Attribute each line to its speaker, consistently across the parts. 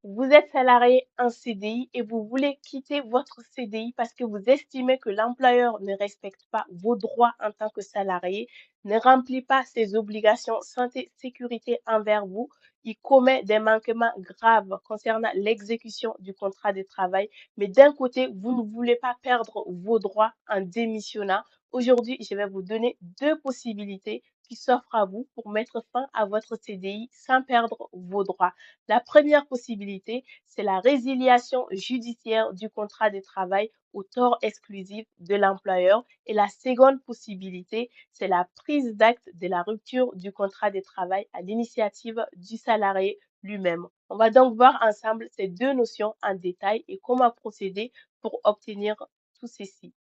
Speaker 1: Vous êtes salarié en CDI et vous voulez quitter votre CDI parce que vous estimez que l'employeur ne respecte pas vos droits en tant que salarié, ne remplit pas ses obligations santé, sécurité envers vous, il commet des manquements graves concernant l'exécution du contrat de travail, mais d'un côté, vous ne voulez pas perdre vos droits en démissionnant. Aujourd'hui, je vais vous donner deux possibilités qui s'offrent à vous pour mettre fin à votre CDI sans perdre vos droits. La première possibilité, c'est la résiliation judiciaire du contrat de travail au tort exclusif de l'employeur. Et la seconde possibilité, c'est la prise d'acte de la rupture du contrat de travail à l'initiative du salarié lui-même. On va donc voir ensemble ces deux notions en détail et comment procéder pour obtenir tout ceci.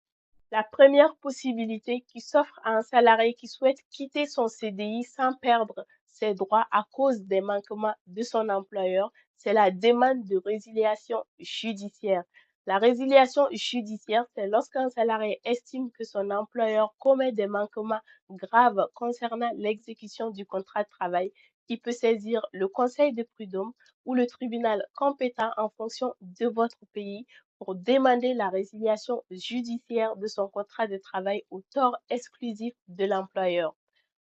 Speaker 1: La première possibilité qui s'offre à un salarié qui souhaite quitter son CDI sans perdre ses droits à cause des manquements de son employeur, c'est la demande de résiliation judiciaire. La résiliation judiciaire, c'est lorsqu'un salarié estime que son employeur commet des manquements graves concernant l'exécution du contrat de travail. Il peut saisir le conseil de prud'homme ou le tribunal compétent en fonction de votre pays pour demander la résiliation judiciaire de son contrat de travail au tort exclusif de l'employeur.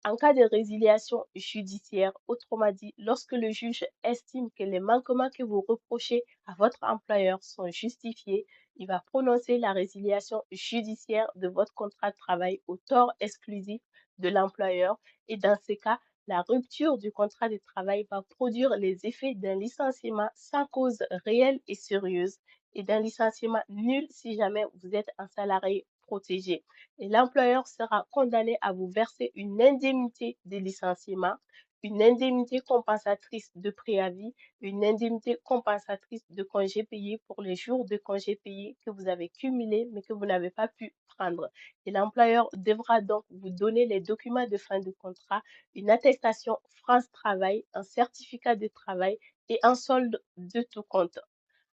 Speaker 1: En cas de résiliation judiciaire, autrement dit, lorsque le juge estime que les manquements que vous reprochez à votre employeur sont justifiés, il va prononcer la résiliation judiciaire de votre contrat de travail au tort exclusif de l'employeur. Et dans ce cas, la rupture du contrat de travail va produire les effets d'un licenciement sans cause réelle et sérieuse et d'un licenciement nul si jamais vous êtes un salarié protégé. Et l'employeur sera condamné à vous verser une indemnité de licenciement, une indemnité compensatrice de préavis, une indemnité compensatrice de congés payés pour les jours de congés payés que vous avez cumulés mais que vous n'avez pas pu prendre. Et l'employeur devra donc vous donner les documents de fin de contrat, une attestation France Travail, un certificat de travail et un solde de tout compte.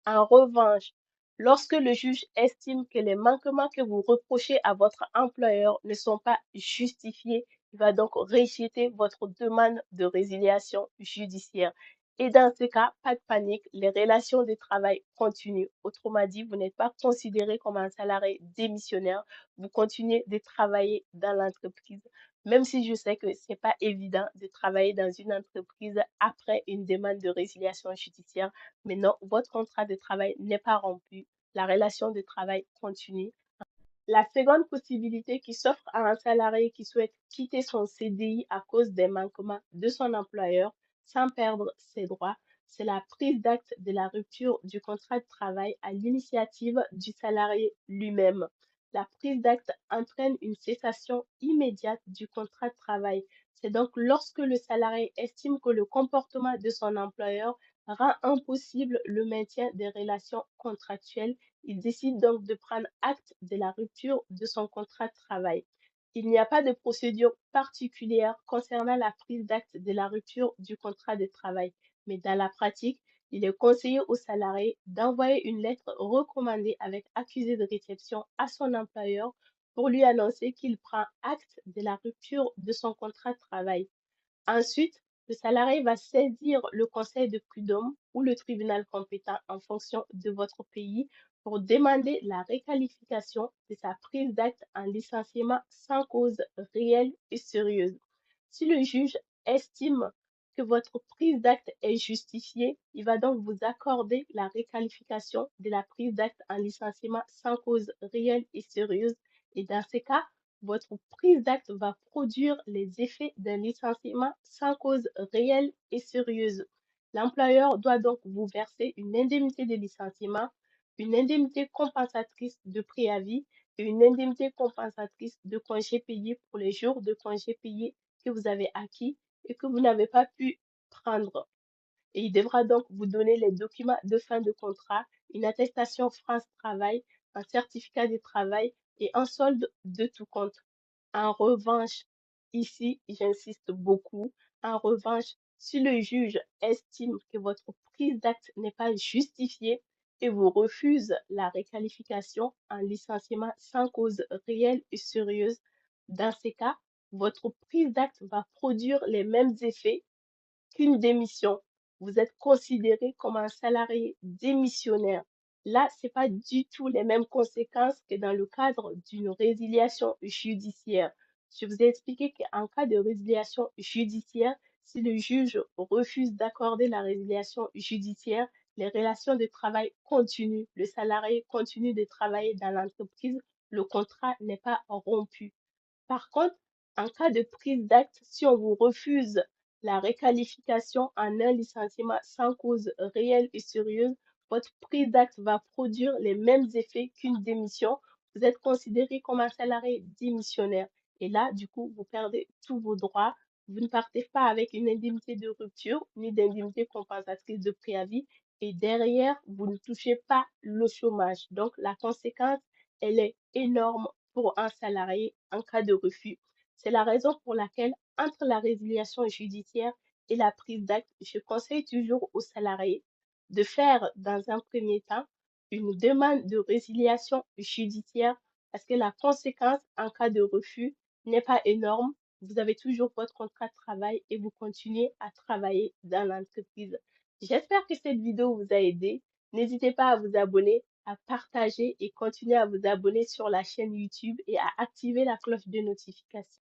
Speaker 1: En revanche, lorsque le juge estime que les manquements que vous reprochez à votre employeur ne sont pas justifiés, il va donc rejeter votre demande de résiliation judiciaire. Et dans ce cas, pas de panique, les relations de travail continuent. Autrement dit, vous n'êtes pas considéré comme un salarié démissionnaire, vous continuez de travailler dans l'entreprise. Même si je sais que ce n'est pas évident de travailler dans une entreprise après une demande de résiliation judiciaire, mais non, votre contrat de travail n'est pas rompu. La relation de travail continue. La seconde possibilité qui s'offre à un salarié qui souhaite quitter son CDI à cause des manquements de son employeur sans perdre ses droits, c'est la prise d'acte de la rupture du contrat de travail à l'initiative du salarié lui-même. La prise d'acte entraîne une cessation immédiate du contrat de travail. C'est donc lorsque le salarié estime que le comportement de son employeur rend impossible le maintien des relations contractuelles. Il décide donc de prendre acte de la rupture de son contrat de travail. Il n'y a pas de procédure particulière concernant la prise d'acte de la rupture du contrat de travail, mais dans la pratique, il est conseillé au salarié d'envoyer une lettre recommandée avec accusé de réception à son employeur pour lui annoncer qu'il prend acte de la rupture de son contrat de travail. Ensuite, le salarié va saisir le conseil de prud'homme ou le tribunal compétent en fonction de votre pays pour demander la réqualification de sa prise d'acte en licenciement sans cause réelle et sérieuse. Si le juge estime que votre prise d'acte est justifiée, il va donc vous accorder la réqualification de la prise d'acte en licenciement sans cause réelle et sérieuse. Et dans ce cas, votre prise d'acte va produire les effets d'un licenciement sans cause réelle et sérieuse. L'employeur doit donc vous verser une indemnité de licenciement, une indemnité compensatrice de préavis et une indemnité compensatrice de congés payés pour les jours de congés payés que vous avez acquis et que vous n'avez pas pu prendre. Et il devra donc vous donner les documents de fin de contrat, une attestation France Travail, un certificat de travail et un solde de tout compte. En revanche, ici, j'insiste beaucoup, en revanche, si le juge estime que votre prise d'acte n'est pas justifiée et vous refuse la réqualification en licenciement sans cause réelle et sérieuse, dans ces cas, votre prise d'acte va produire les mêmes effets qu'une démission. vous êtes considéré comme un salarié démissionnaire. Là, c'est pas du tout les mêmes conséquences que dans le cadre d'une résiliation judiciaire. Je vous ai expliqué qu'en cas de résiliation judiciaire, si le juge refuse d'accorder la résiliation judiciaire, les relations de travail continuent. Le salarié continue de travailler dans l'entreprise. Le contrat n'est pas rompu. Par contre, en cas de prise d'acte, si on vous refuse la requalification en un licenciement sans cause réelle et sérieuse, votre prise d'acte va produire les mêmes effets qu'une démission. Vous êtes considéré comme un salarié démissionnaire. Et là, du coup, vous perdez tous vos droits. Vous ne partez pas avec une indemnité de rupture ni d'indemnité compensatrice de préavis. Et derrière, vous ne touchez pas le chômage. Donc, la conséquence, elle est énorme pour un salarié en cas de refus. C'est la raison pour laquelle, entre la résiliation judiciaire et la prise d'acte, je conseille toujours aux salariés de faire, dans un premier temps, une demande de résiliation judiciaire parce que la conséquence en cas de refus n'est pas énorme. Vous avez toujours votre contrat de travail et vous continuez à travailler dans l'entreprise. J'espère que cette vidéo vous a aidé. N'hésitez pas à vous abonner, à partager et continuer à vous abonner sur la chaîne YouTube et à activer la cloche de notification.